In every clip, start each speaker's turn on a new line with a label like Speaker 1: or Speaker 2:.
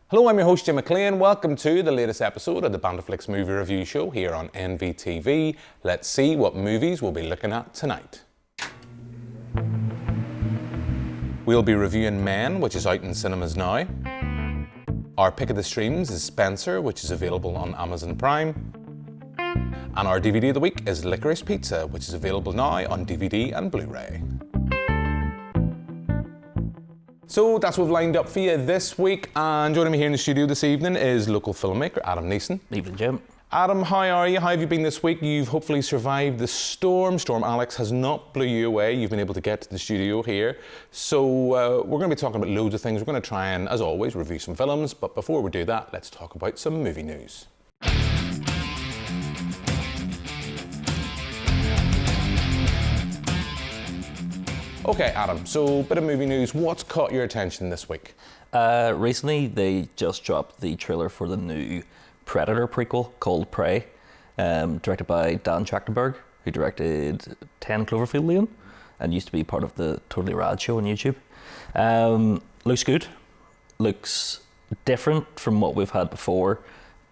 Speaker 1: Hello, I'm your host Jim McLean. Welcome to the latest episode of the Bandaflix Movie Review Show here on NvTv. Let's see what movies we'll be looking at tonight. We'll be reviewing Men, which is out in cinemas now. Our pick of the streams is Spencer, which is available on Amazon Prime. And our DVD of the week is Licorice Pizza, which is available now on DVD and Blu-ray. So that's what we've lined up for you this week, and joining me here in the studio this evening is local filmmaker Adam Neeson.
Speaker 2: Evening, Jim.
Speaker 1: Adam, how are you? How have you been this week? You've hopefully survived the storm. Storm Alex has not blew you away. You've been able to get to the studio here. So we're going to be talking about loads of things. We're going to try and, as always, review some films. But before we do that, let's talk about some movie news. Okay, Adam, so bit of movie news. What's caught your attention this week?
Speaker 2: Recently, they just dropped the trailer for the new Predator prequel called Prey, directed by Dan Trachtenberg, who directed 10 Cloverfield Lane and used to be part of the Totally Rad show on YouTube. Looks good. Looks different from what we've had before.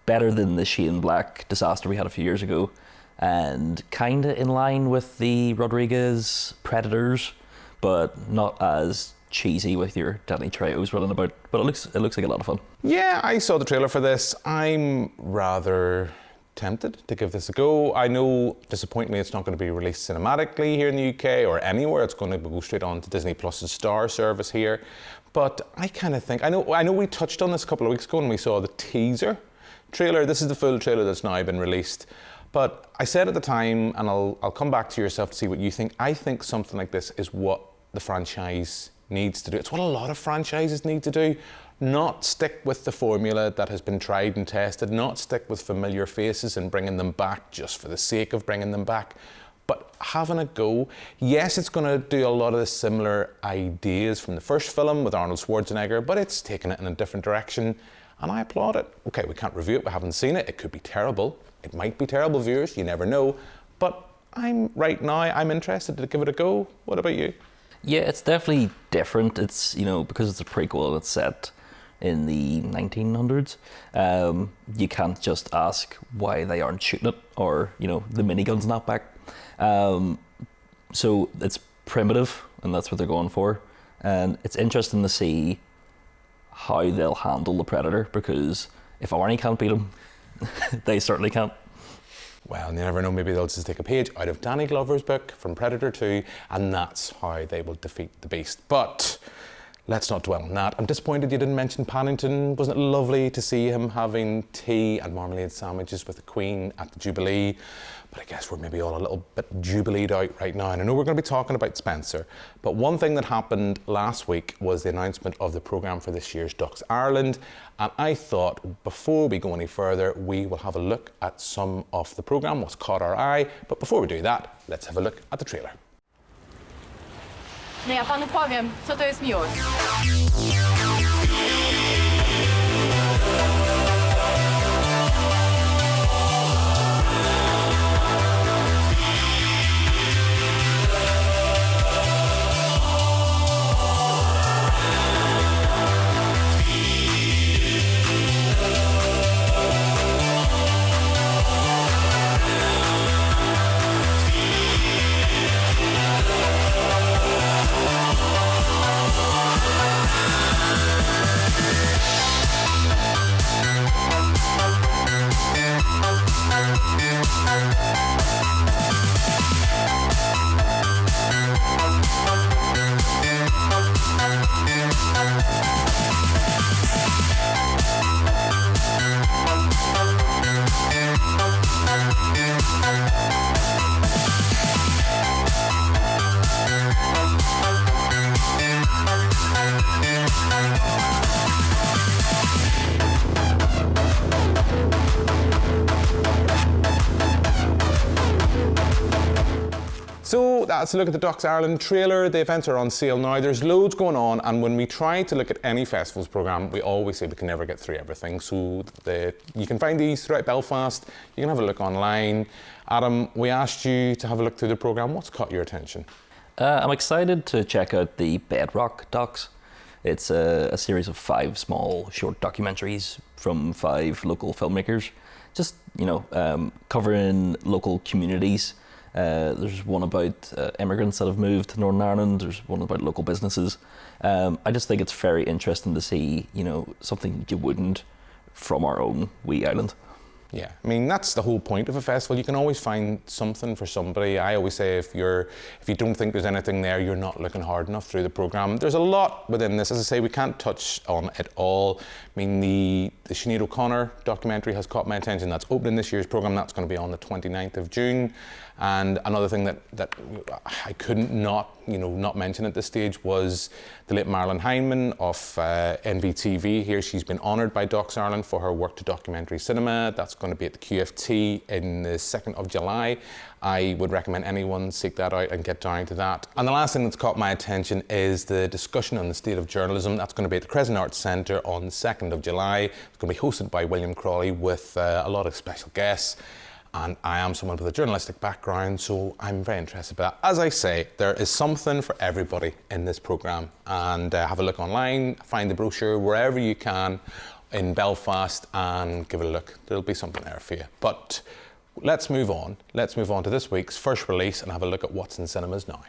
Speaker 2: Better than the Shane Black disaster we had a few years ago. And kind of in line with the Rodriguez Predators, but not as cheesy with your Danny Trejo's running about. But it looks like a lot of fun. Yeah,
Speaker 1: I saw the trailer for this. I'm rather tempted to give this a go. I know, disappointingly, it's not going to be released cinematically here in the UK or anywhere. It's going to go straight on to Disney Plus's Star service here. But I kind of think, I know we touched on this a couple of weeks ago when we saw the teaser trailer. This is the full trailer that's now been released. But I said at the time, and I'll come back to yourself to see what you think, I think something like this is what the franchise needs to do. It's what a lot of franchises need to do. Not stick with the formula that has been tried and tested, not stick with familiar faces and bringing them back just for the sake of bringing them back, but having a go. Yes, it's going to do a lot of the similar ideas from the first film with Arnold Schwarzenegger, but it's taken it in a different direction, and I applaud it. Okay, we can't review it, we haven't seen it. It could be terrible. It might be terrible, viewers, you never know. But I'm interested to give it a go. What about you?
Speaker 2: Yeah, it's definitely different. It's, because it's a prequel and it's set in the 1900s, you can't just ask why they aren't shooting it or, the minigun's not back. So it's primitive, and that's what they're going for. And it's interesting to see how they'll handle the Predator, because if Arnie can't beat him, they certainly can't.
Speaker 1: Well, you never know, maybe they'll just take a page out of Danny Glover's book from Predator 2, and that's how they will defeat the beast. But let's not dwell on that. I'm disappointed you didn't mention Paddington. Wasn't it lovely to see him having tea and marmalade sandwiches with the Queen at the Jubilee? But I guess we're maybe all a little bit jubileed out right now. And I know we're going to be talking about Spencer, but one thing that happened last week was the announcement of the programme for this year's Ducks Ireland. And I thought before we go any further, we will have a look at some of the programme, what's caught our eye. But before we do that, let's have a look at the trailer.
Speaker 3: No ja panu powiem, co to jest miłość.
Speaker 1: So that's a look at the Ducks Ireland trailer. The events are on sale now. There's loads going on, and when we try to look at any festivals programme, we always say we can never get through everything. So you can find these throughout Belfast. You can have a look online. Adam, we asked you to have a look through the programme. What's caught your attention?
Speaker 2: I'm excited to check out the Bedrock docs. It's a series of 5 small short documentaries from 5 local filmmakers, just, covering local communities. There's one about immigrants that have moved to Northern Ireland. There's one about local businesses. I just think it's very interesting to see, something you wouldn't from our own wee island.
Speaker 1: Yeah, I mean, that's the whole point of a festival. You can always find something for somebody. I always say if you don't think there's anything there, you're not looking hard enough through the programme. There's a lot within this. As I say, we can't touch on it all. I mean, the Sinead O'Connor documentary has caught my attention. That's opening this year's programme. That's going to be on the 29th of June. And another thing that I couldn't not mention at this stage was the late Marilyn Heineman of NvTv. Here, she's been honoured by Docs Ireland for her work to documentary cinema. That's going to be at the QFT in the 2nd of July. I would recommend anyone seek that out and get down to that. And the last thing that's caught my attention is the discussion on the state of journalism. That's going to be at the Crescent Arts Centre on the 2nd of July. It's going to be hosted by William Crawley with a lot of special guests. And I am someone with a journalistic background, so I'm very interested by that. As I say, there is something for everybody in this programme. And have a look online, find the brochure wherever you can in Belfast and give it a look. There'll be something there for you. But let's move on. Let's move on to this week's first release and have a look at what's in cinemas now.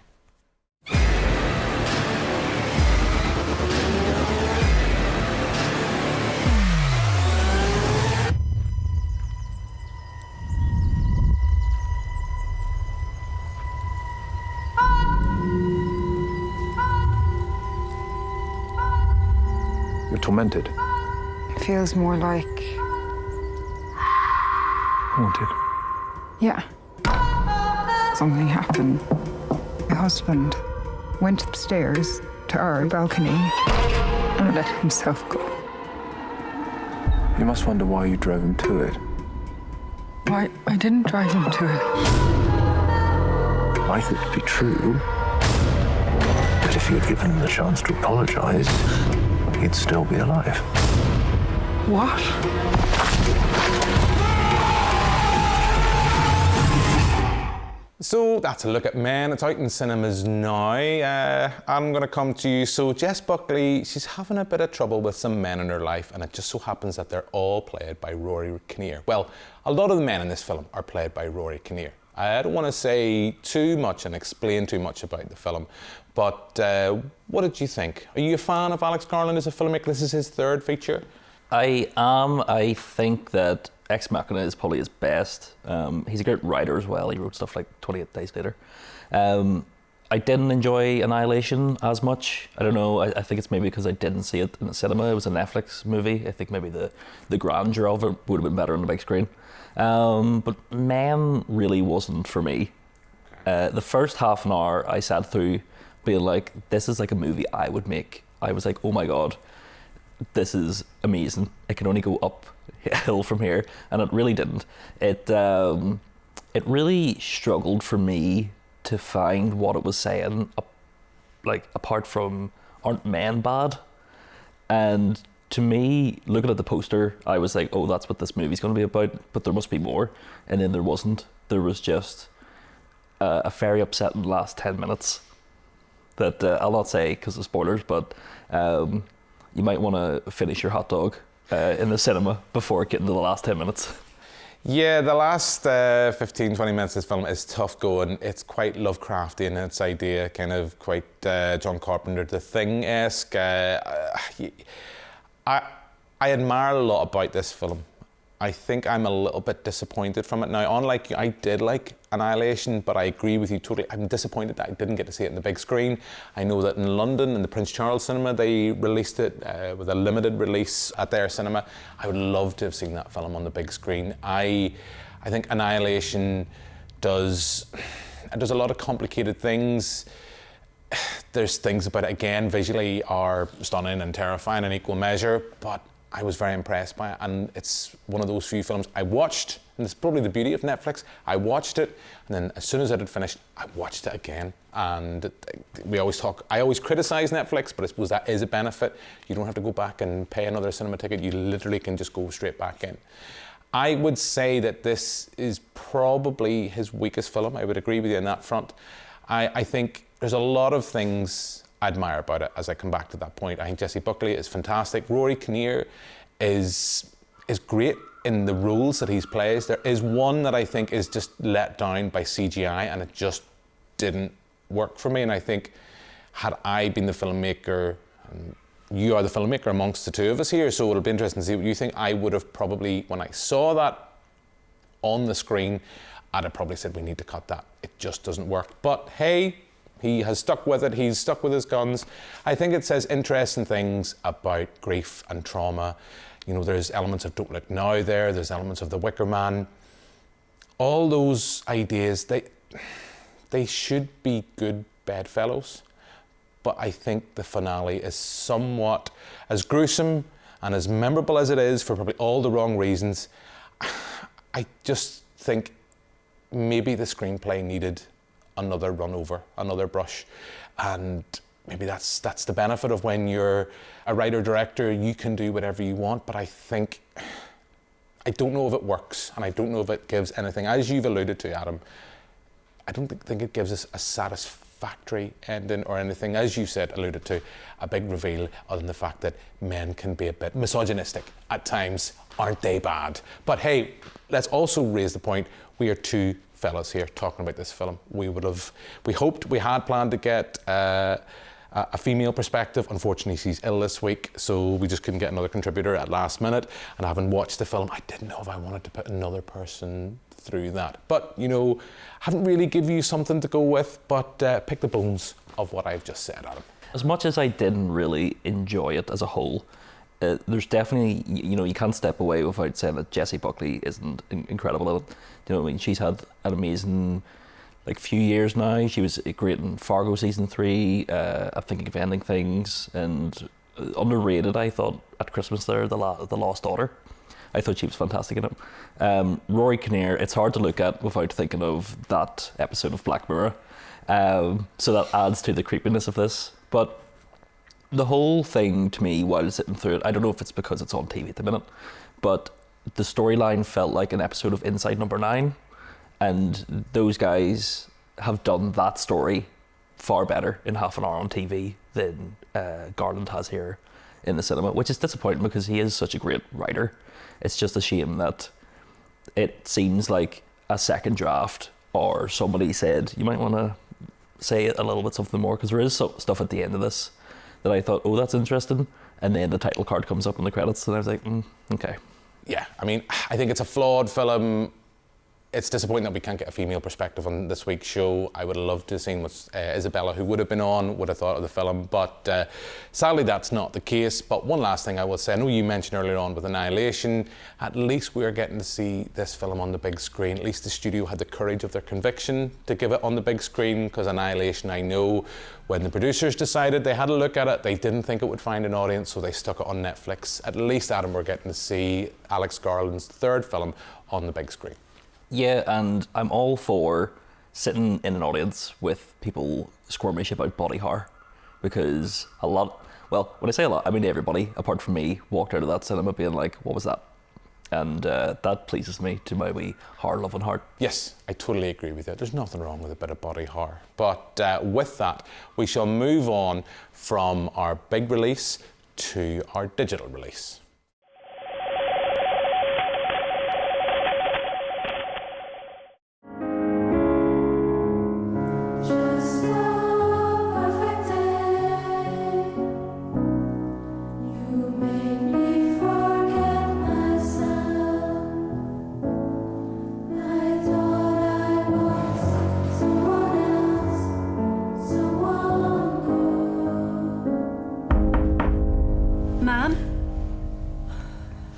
Speaker 4: You're tormented.
Speaker 5: It feels more like...
Speaker 4: Haunted.
Speaker 5: Yeah. Something happened. My husband went upstairs to our balcony and let himself go.
Speaker 4: You must wonder why you drove him to it.
Speaker 5: Why? I didn't drive him to it.
Speaker 4: I think it'd be true that if you had given him the chance to apologize, he'd still be alive.
Speaker 5: What?
Speaker 1: So that's a look at Men. It's out in cinemas now. I'm going to come to you. So Jess Buckley, she's having a bit of trouble with some men in her life, and it just so happens that they're all played by Rory Kinnear. Well, a lot of the men in this film are played by Rory Kinnear. I don't want to say too much and explain too much about the film, but what did you think? Are you a fan of Alex Garland as a filmmaker? This is his 3rd feature.
Speaker 2: I am. I think that Ex Machina is probably his best. He's a great writer as well. He wrote stuff like 28 Days Later. I didn't enjoy Annihilation as much. I don't know. I think it's maybe because I didn't see it in the cinema. It was a Netflix movie. I think maybe the grandeur of it would have been better on the big screen. But Men really wasn't for me. The first half an hour I sat through being like, this is like a movie I would make. I was like, oh my God, this is amazing. It can only go uphill from here. And it really didn't. It really struggled for me to find what it was saying, like apart from aren't men bad? And to me, looking at the poster, I was like, oh, that's what this movie's going to be about, but there must be more. And then there wasn't. There was just a very upsetting last 10 minutes that I'll not say because of spoilers, but you might want to finish your hot dog in the cinema before getting to the last 10 minutes.
Speaker 1: Yeah, the last 15, 20 minutes of this film is tough going. It's quite Lovecraftian in its idea, kind of quite John Carpenter, The Thing-esque. I admire a lot about this film. I think I'm a little bit disappointed from it now. Unlike you, I did like Annihilation, but I agree with you totally. I'm disappointed that I didn't get to see it in the big screen. I know that in London, in the Prince Charles Cinema, they released it with a limited release at their cinema. I would love to have seen that film on the big screen. I think Annihilation does a lot of complicated things. There's things about it, again, visually are stunning and terrifying in equal measure, but I was very impressed by it, and it's one of those few films I watched, and it's probably the beauty of Netflix. I watched it, and then as soon as it had finished, I watched it again. And I always criticize Netflix, but I suppose that is a benefit. You don't have to go back and pay another cinema ticket. You literally can just go straight back in. I would say that this is probably his weakest film. I would agree with you on that front. I think there's a lot of things admire about it as I come back to that point. I think Jessie Buckley is fantastic. Rory Kinnear is great in the roles that he's plays. There is one that I think is just let down by CGI, and it just didn't work for me. And I think had I been the filmmaker, you are the filmmaker amongst the two of us here, so it'll be interesting to see what you think. I would have probably, when I saw that on the screen, I'd have probably said we need to cut that. It just doesn't work. But hey, he has stuck with it. He's stuck with his guns. I think it says interesting things about grief and trauma. You know, there's elements of Don't Look Now there. There's elements of The Wicker Man. All those ideas, they should be good bedfellows. But I think the finale is somewhat as gruesome and as memorable as it is for probably all the wrong reasons. I just think maybe the screenplay needed another run over, another brush. And maybe that's the benefit of when you're a writer-director, you can do whatever you want, but I don't know if it works, and I don't know if it gives anything. As you've alluded to, Adam, I don't think it gives us a satisfactory ending or anything, as you said, alluded to, a big reveal, other than the fact that men can be a bit misogynistic at times. Aren't they bad? But hey, let's also raise the point, we are two fellas here talking about this film. We hoped we had planned to get a female perspective. Unfortunately, she's ill this week, so we just couldn't get another contributor at last minute. And having watched the film, I didn't know if I wanted to put another person through that. But, you know, haven't really give you something to go with, but pick the bones of what I've just said, Adam.
Speaker 2: As much as I didn't really enjoy it as a whole, there's definitely, you know, you can't step away without saying that Jessie Buckley isn't incredible at it. You know what I mean? She's had an amazing few years now. She was great in Fargo season 3, I'm Thinking of Ending Things, and underrated, I thought, at Christmas there, The Lost Daughter. I thought she was fantastic in it. Rory Kinnear, it's hard to look at without thinking of that episode of Black Mirror. So that adds to the creepiness of this. But the whole thing to me, while sitting through it, I don't know if it's because it's on TV at the minute, but the storyline felt like an episode of Inside Number 9, and those guys have done that story far better in half an hour on TV than Garland has here in the cinema, which is disappointing because he is such a great writer. It's just a shame that it seems like a second draft, or somebody said, you might want to say a little bit something more, because there is stuff at the end of this that I thought, oh, that's interesting. And then the title card comes up in the credits, and I was like, okay.
Speaker 1: Yeah, I mean, I think it's a flawed film. It's disappointing that we can't get a female perspective on this week's show. I would have loved to have seen what Isabella, who would have been on, would have thought of the film, but sadly that's not the case. But one last thing I will say, I know you mentioned earlier on with Annihilation, at least we are getting to see this film on the big screen. At least the studio had the courage of their conviction to give it on the big screen, because Annihilation, I know, when the producers decided they had a look at it, they didn't think it would find an audience, so they stuck it on Netflix. At least, Adam, we're getting to see Alex Garland's third film on the big screen.
Speaker 2: Yeah, and I'm all for sitting in an audience with people squirmish about body horror, because a lot, well, when I say a lot, I mean everybody, apart from me, walked out of that cinema being like, what was that? And that pleases me to my wee horror-loving heart.
Speaker 1: Yes, I totally agree with you. There's nothing wrong with a bit of body horror. But with that, we shall move on from our big release to our digital release.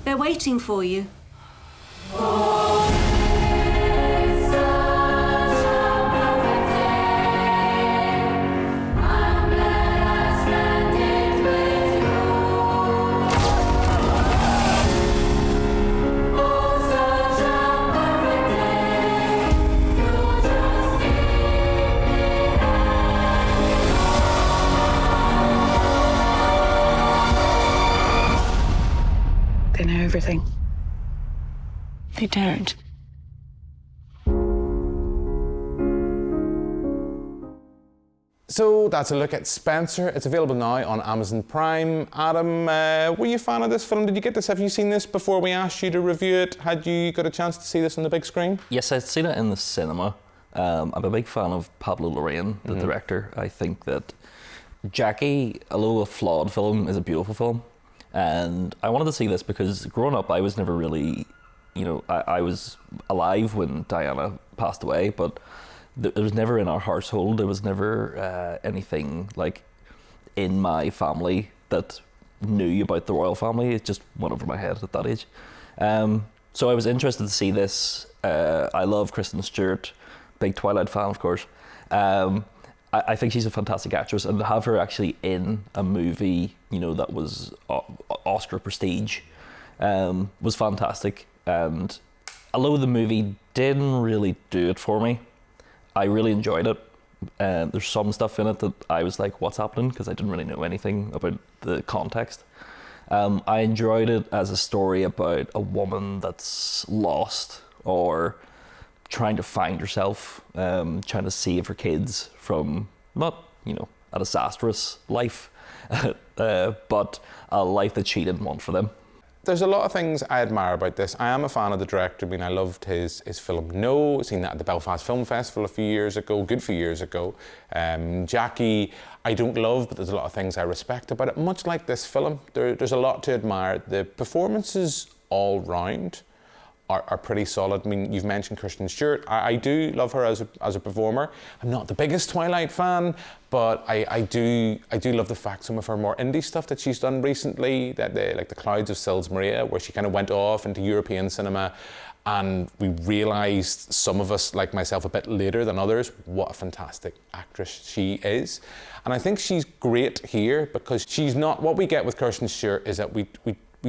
Speaker 6: They're waiting for you.
Speaker 5: They know everything. They don't.
Speaker 1: So that's a look at Spencer. It's available now on Amazon Prime. Adam, were you a fan of this film? Did you get this? Have you seen this before we asked you to review it? Had you got a chance to see this on the big screen?
Speaker 2: Yes, I'd seen it in the cinema. I'm a big fan of Pablo Larraín, the director. I think that Jackie, although a flawed film, is a beautiful film. And I wanted to see this because growing up, I was never really, I was alive when Diana passed away, but it was never in our household. There was never anything like in my family that knew about the royal family. It just went over my head at that age. So I was interested to see this. I love Kristen Stewart, big Twilight fan, of course. I think she's a fantastic actress, and to have her actually in a movie, that was Oscar prestige, was fantastic. And although the movie didn't really do it for me, I really enjoyed it. There's some stuff in it that I was like, what's happening? Because I didn't really know anything about the context. I enjoyed it as a story about a woman that's lost or trying to find herself, trying to save her kids from not, a disastrous life, but a life that she didn't want for them.
Speaker 1: There's a lot of things I admire about this. I am a fan of the director. I mean, I loved his film No. Seen that at the Belfast Film Festival a few years ago, good few years ago. Jackie, I don't love, but there's a lot of things I respect about it. Much like this film, there's a lot to admire. The performances all round are pretty solid. I mean, you've mentioned Kristen Stewart. I do love her as a performer. I'm not the biggest Twilight fan, but I do love the fact some of her more indie stuff that she's done recently, like The Clouds of Sils Maria, where she kind of went off into European cinema, and we realised, some of us, like myself, a bit later than others, what a fantastic actress she is. And I think she's great here because she's not, what we get with Kristen Stewart is that we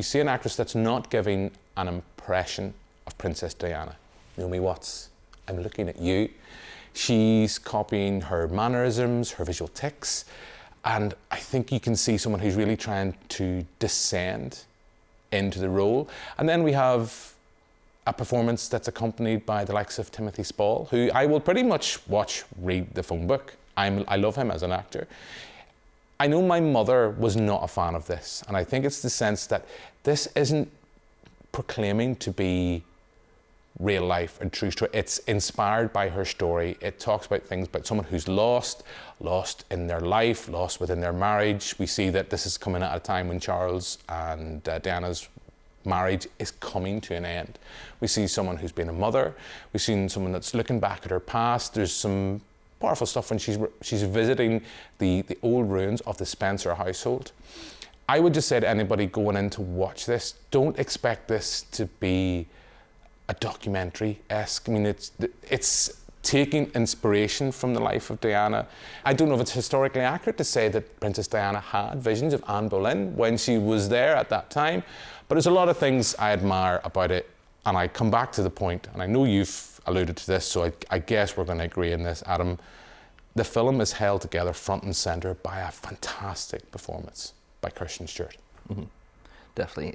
Speaker 1: see an actress that's not giving an impression of Princess Diana. Naomi Watts, I'm looking at you. She's copying her mannerisms, her visual tics, and I think you can see someone who's really trying to descend into the role. And then we have a performance that's accompanied by the likes of Timothy Spall, who I will pretty much read the phone book. I love him as an actor. I know my mother was not a fan of this, and I think it's the sense that this isn't proclaiming to be real life and true story. It's inspired by her story. It talks about things about someone who's lost in their life, lost within their marriage. We see that this is coming at a time when Charles and Diana's marriage is coming to an end. We see someone who's been a mother. We've seen someone that's looking back at her past. There's some powerful stuff when she's visiting the old ruins of the Spencer household. I would just say to anybody going in to watch this, don't expect this to be a documentary-esque. I mean, it's taking inspiration from the life of Diana. I don't know if it's historically accurate to say that Princess Diana had visions of Anne Boleyn when she was there at that time, but there's a lot of things I admire about it, and I come back to the point, and I know you've alluded to this, so I guess we're going to agree in this, Adam. The film is held together front and centre by a fantastic performance by Kristen Stewart.
Speaker 2: Mm-hmm. Definitely.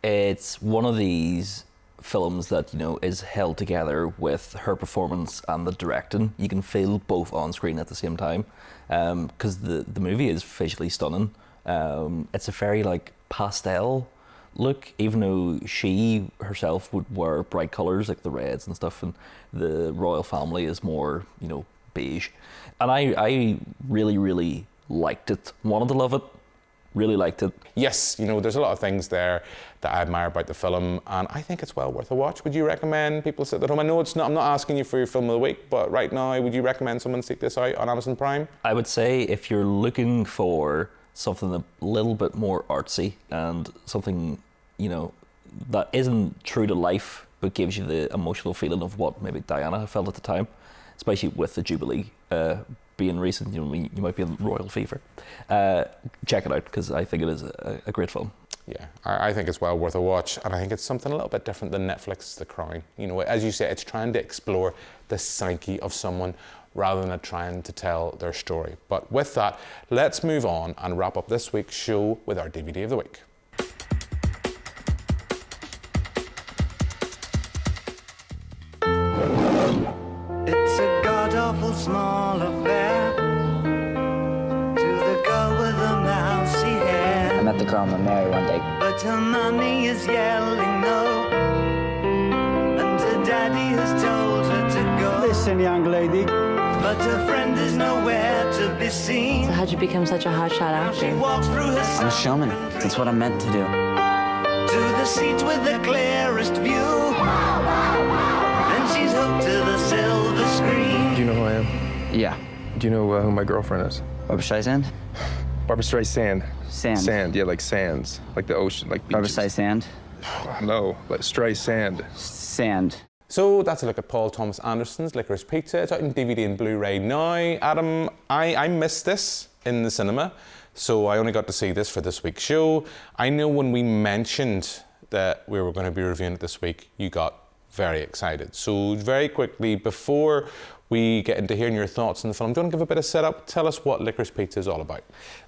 Speaker 2: It's one of these films that is held together with her performance and the directing. You can feel both on screen at the same time, because the movie is visually stunning. It's a very pastel look, even though she herself would wear bright colours like the reds and stuff, and the royal family is more beige. And I really, really liked it. Wanted to love it. Really liked it.
Speaker 1: Yes, there's a lot of things there that I admire about the film, and I think it's well worth a watch. Would you recommend people sit at home? I know I'm not asking you for your film of the week, but right now, would you recommend someone seek this out on Amazon Prime?
Speaker 2: I would say if you're looking for something a little bit more artsy and something, that isn't true to life, but gives you the emotional feeling of what maybe Diana felt at the time, especially with the Jubilee being recent, you might be in royal fever. Check it out, because I think it is a great film.
Speaker 1: Yeah, I think it's well worth a watch, and I think it's something a little bit different than Netflix's The Crown. As you say, it's trying to explore the psyche of someone rather than trying to tell their story. But with that, let's move on and wrap up this week's show with our DVD of the week.
Speaker 7: It's a god-awful small affair to come and marry one day.
Speaker 8: But her mommy is yelling no, and her daddy has told her to go.
Speaker 9: Listen, young lady.
Speaker 8: But her friend is nowhere to be seen.
Speaker 5: So how'd you become such a hotshot actor?
Speaker 8: She walks through her
Speaker 7: I'm a showman. That's what I'm meant to do.
Speaker 8: to the seat with the clearest view. And she's hooked to the silver screen.
Speaker 10: Do you know who I am?
Speaker 7: Yeah.
Speaker 10: Do you know who my girlfriend is?
Speaker 7: Barbara Streisand?
Speaker 10: Barbara Streisand.
Speaker 7: Sand.
Speaker 10: Sand, yeah, like sands. Like the ocean, like
Speaker 7: Barbara
Speaker 10: beaches.
Speaker 7: Streisand?
Speaker 10: No, like Streisand.
Speaker 7: Sand.
Speaker 1: So that's a look at Paul Thomas Anderson's Licorice Pizza. It's out in DVD and Blu-ray now. Adam, I missed this in the cinema, so I only got to see this for this week's show. I know when we mentioned that we were going to be reviewing it this week, you got very excited. So very quickly, before we get into hearing your thoughts on the film, do you want to give a bit of setup? Tell us what Licorice Pizza is all about.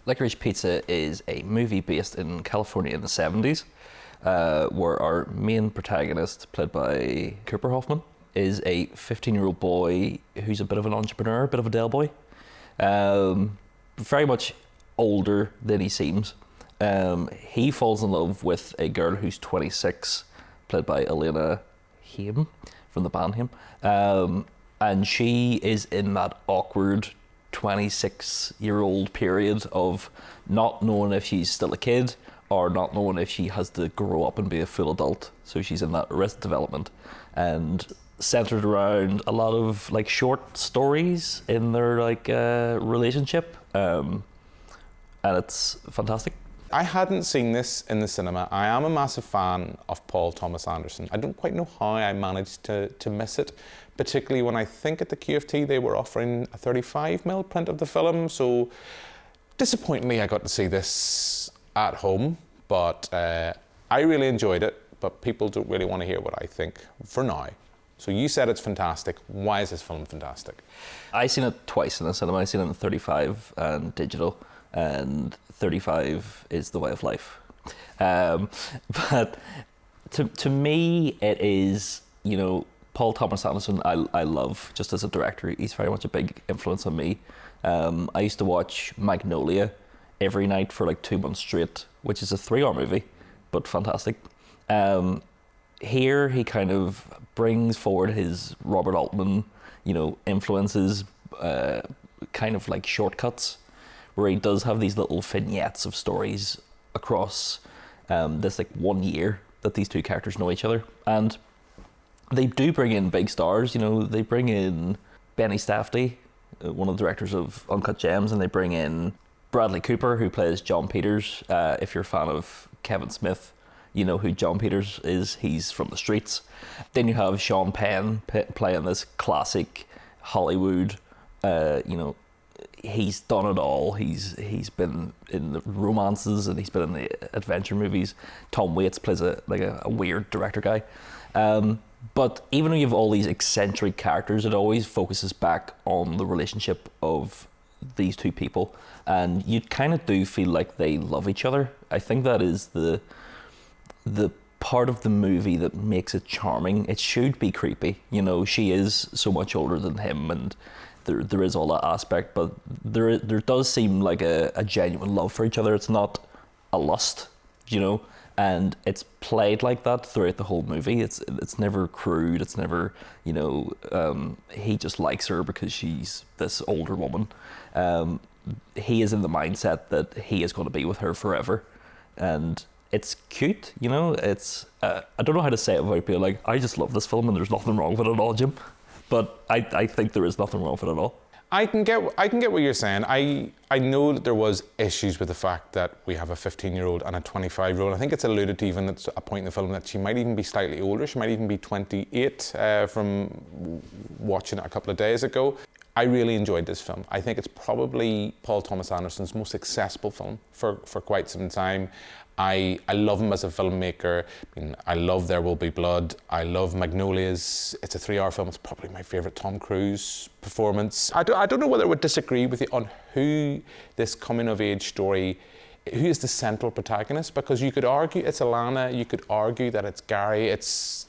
Speaker 2: Licorice Pizza is a movie based in California in the 70s. Where our main protagonist, played by Cooper Hoffman, is a 15-year-old boy who's a bit of an entrepreneur, a bit of a Del boy. Very much older than he seems. He falls in love with a girl who's 26, played by Elena Haim, from the band Haim. And she is in that awkward 26-year-old period of not knowing if she's still a kid or not knowing if she has to grow up and be a full adult. So she's in that Arrested Development, and centered around a lot of like short stories in their like relationship, and it's fantastic.
Speaker 1: I hadn't seen this in the cinema. I am a massive fan of Paul Thomas Anderson. I don't quite know how I managed to miss it, particularly when I think at the QFT they were offering a 35mm print of the film. So disappointingly, I got to see this at home, but I really enjoyed it, but people don't really want to hear what I think for now. So you said it's fantastic. Why is this film fantastic?
Speaker 2: I seen it twice in the cinema. I seen it in 35 and digital, and 35 is the way of life. But to me, it is, you know, Paul Thomas Anderson, I love just as a director. He's very much a big influence on me. I used to watch Magnolia every night for like 2 months straight, which is a 3-hour movie, but fantastic. Here he kind of brings forward his Robert Altman, you know, influences, kind of like shortcuts, where he does have these little vignettes of stories across this like 1 year that these two characters know each other. And they do bring in big stars, you know, they bring in Benny Safdie, one of the directors of Uncut Gems, and they bring in Bradley Cooper, who plays John Peters. If you're a fan of Kevin Smith, you know who John Peters is. He's from the streets. Then you have Sean Penn playing this classic Hollywood, you know, he's done it all. He's been in the romances and he's been in the adventure movies. Tom Waits plays a weird director guy. But even though you have all these eccentric characters, it always focuses back on the relationship of these two people, and you kind of do feel like they love each other. I think that is the part of the movie that makes it charming. It should be creepy, you know, she is so much older than him, and there is all that aspect, but there does seem like a genuine love for each other. It's not a lust, you know, and it's played like that throughout the whole movie. It's never crude. It's never, you know, he just likes her because she's this older woman. He is in the mindset that he is going to be with her forever, and it's cute, you know. It's I don't know how to say it without being like, I just love this film and there's nothing wrong with it at all, Jim. But I think there is nothing wrong with it at all.
Speaker 1: I can get what you're saying. I know that there was issues with the fact that we have a 15-year-old and a 25-year-old. I think it's alluded to even at a point in the film that she might even be slightly older. She might even be 28 from watching it a couple of days ago. I really enjoyed this film. I think it's probably Paul Thomas Anderson's most accessible film for quite some time. I love him as a filmmaker. I mean, I love There Will Be Blood. I love Magnolias. It's a 3-hour film. It's probably my favourite Tom Cruise performance. I don't know whether I would disagree with you on who this coming-of-age story, who is the central protagonist, because you could argue it's Alana, you could argue that it's Gary. It's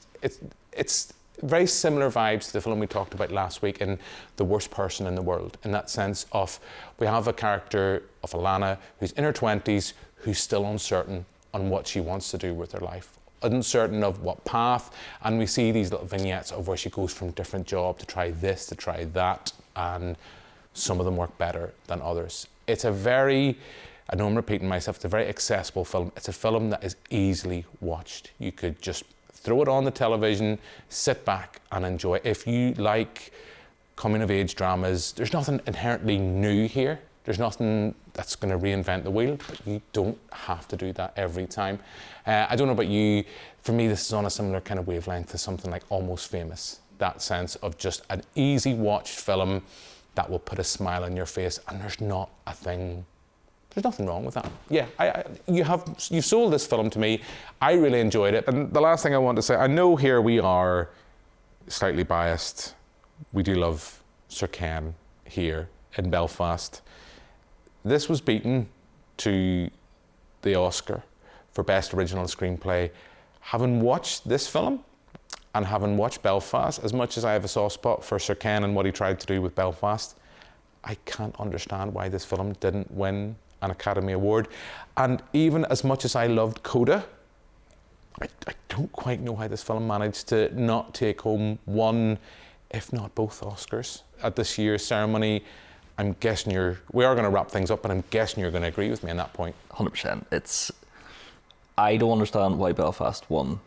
Speaker 1: very similar vibes to the film we talked about last week in The Worst Person in the World, in that sense of we have a character of Alana who's in her 20s, who's still uncertain on what she wants to do with her life, uncertain of what path, and we see these little vignettes of where she goes from different job to try this, to try that, and some of them work better than others. It's a very, I know I'm repeating myself, it's a very accessible film. It's a film that is easily watched. You could just throw it on the television, sit back and enjoy. If you like coming of age dramas, there's nothing inherently new here. There's nothing that's going to reinvent the wheel, but you don't have to do that every time. I don't know about you, for me this is on a similar kind of wavelength to something like Almost Famous. That sense of just an easy watched film that will put a smile on your face, and there's nothing wrong with that. Yeah, you've sold this film to me. I really enjoyed it. And the last thing I want to say, I know here we are slightly biased. We do love Sir Ken here in Belfast. This was beaten to the Oscar for Best Original Screenplay. Having watched this film and having watched Belfast, as much as I have a soft spot for Sir Ken and what he tried to do with Belfast, I can't understand why this film didn't win an Academy Award. And even as much as I loved Coda, I don't quite know how this film managed to not take home one, if not both Oscars at this year's ceremony. I'm guessing we are going to wrap things up, and I'm guessing you're going to agree with me on that point.
Speaker 2: 100%. I don't understand why Belfast won.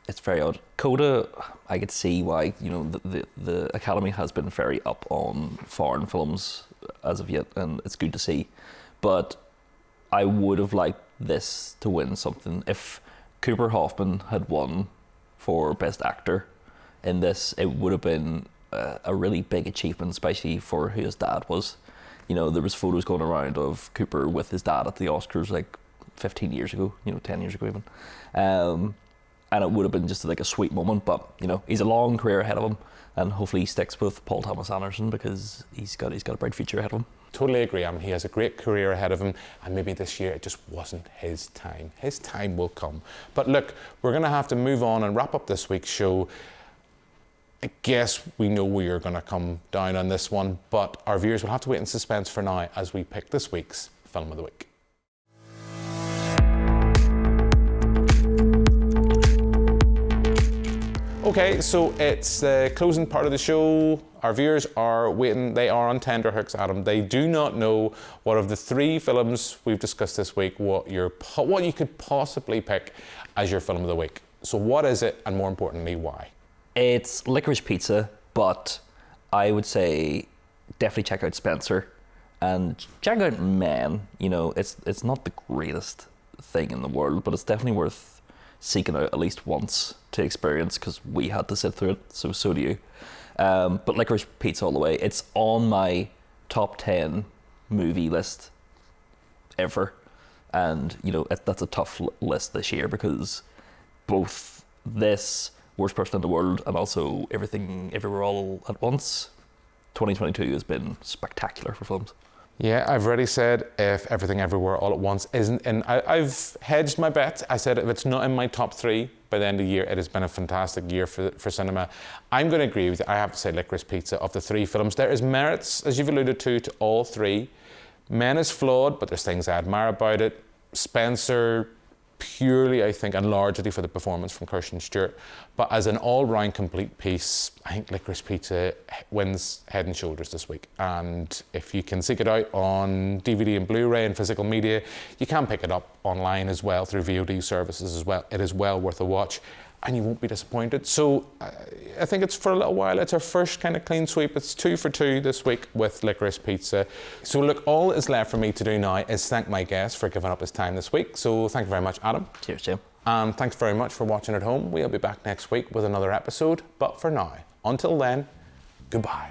Speaker 2: It's very odd. Coda, I could see why, the Academy has been very up on foreign films as of yet, and it's good to see. But I would have liked this to win something. If Cooper Hoffman had won for Best Actor in this, it would have been a really big achievement, especially for who his dad was. There was photos going around of Cooper with his dad at the Oscars like 15 years ago, 10 years ago even. And it would have been just like a sweet moment, but he's a long career ahead of him, and hopefully he sticks with Paul Thomas Anderson because he's got a bright future ahead of him.
Speaker 1: Totally agree. I mean, he has a great career ahead of him, and maybe this year it just wasn't his time. His time will come. But look, we're going to have to move on and wrap up this week's show. I guess we know we are going to come down on this one, but our viewers will have to wait in suspense for now as we pick this week's Film of the Week. Okay, so it's the closing part of the show. Our viewers are waiting. They are on tenterhooks, Adam. They do not know what of the three films we've discussed this week, what you could possibly pick as your Film of the Week. So what is it, and more importantly, why?
Speaker 2: It's Licorice Pizza, but I would say definitely check out Spencer and check out Men. It's not the greatest thing in the world, but it's definitely worth seeking out at least once to experience, because we had to sit through it, so do you. But Licorice Pizza all the way. It's on my top 10 movie list ever, and that's a tough list this year because both this, Worst Person in the World, and also Everything Everywhere All at Once, 2022 has been spectacular for films.
Speaker 1: Yeah, I've already said if Everything Everywhere All at Once isn't in, I've hedged my bet. I said if it's not in my top 3 by the end of the year, it has been a fantastic year for cinema. I'm going to agree with you. I have to say Licorice Pizza, of the 3 films, there is merits, as you've alluded to all 3. Men is flawed, but there's things I admire about it. Spencer, purely, I think, and largely for the performance from Kirsten Stewart. But as an all-round complete piece, I think Licorice Pizza wins head and shoulders this week. And if you can seek it out on DVD and Blu-ray and physical media, you can pick it up online as well through VOD services as well. It is well worth a watch, and you won't be disappointed. So I think it's for a little while. It's our first kind of clean sweep. It's 2 for 2 this week with Licorice Pizza. So look, all that is left for me to do now is thank my guest for giving up his time this week. So thank you very much, Adam.
Speaker 2: Cheers, Jim.
Speaker 1: And thanks very much for watching at home. We'll be back next week with another episode. But for now, until then, goodbye.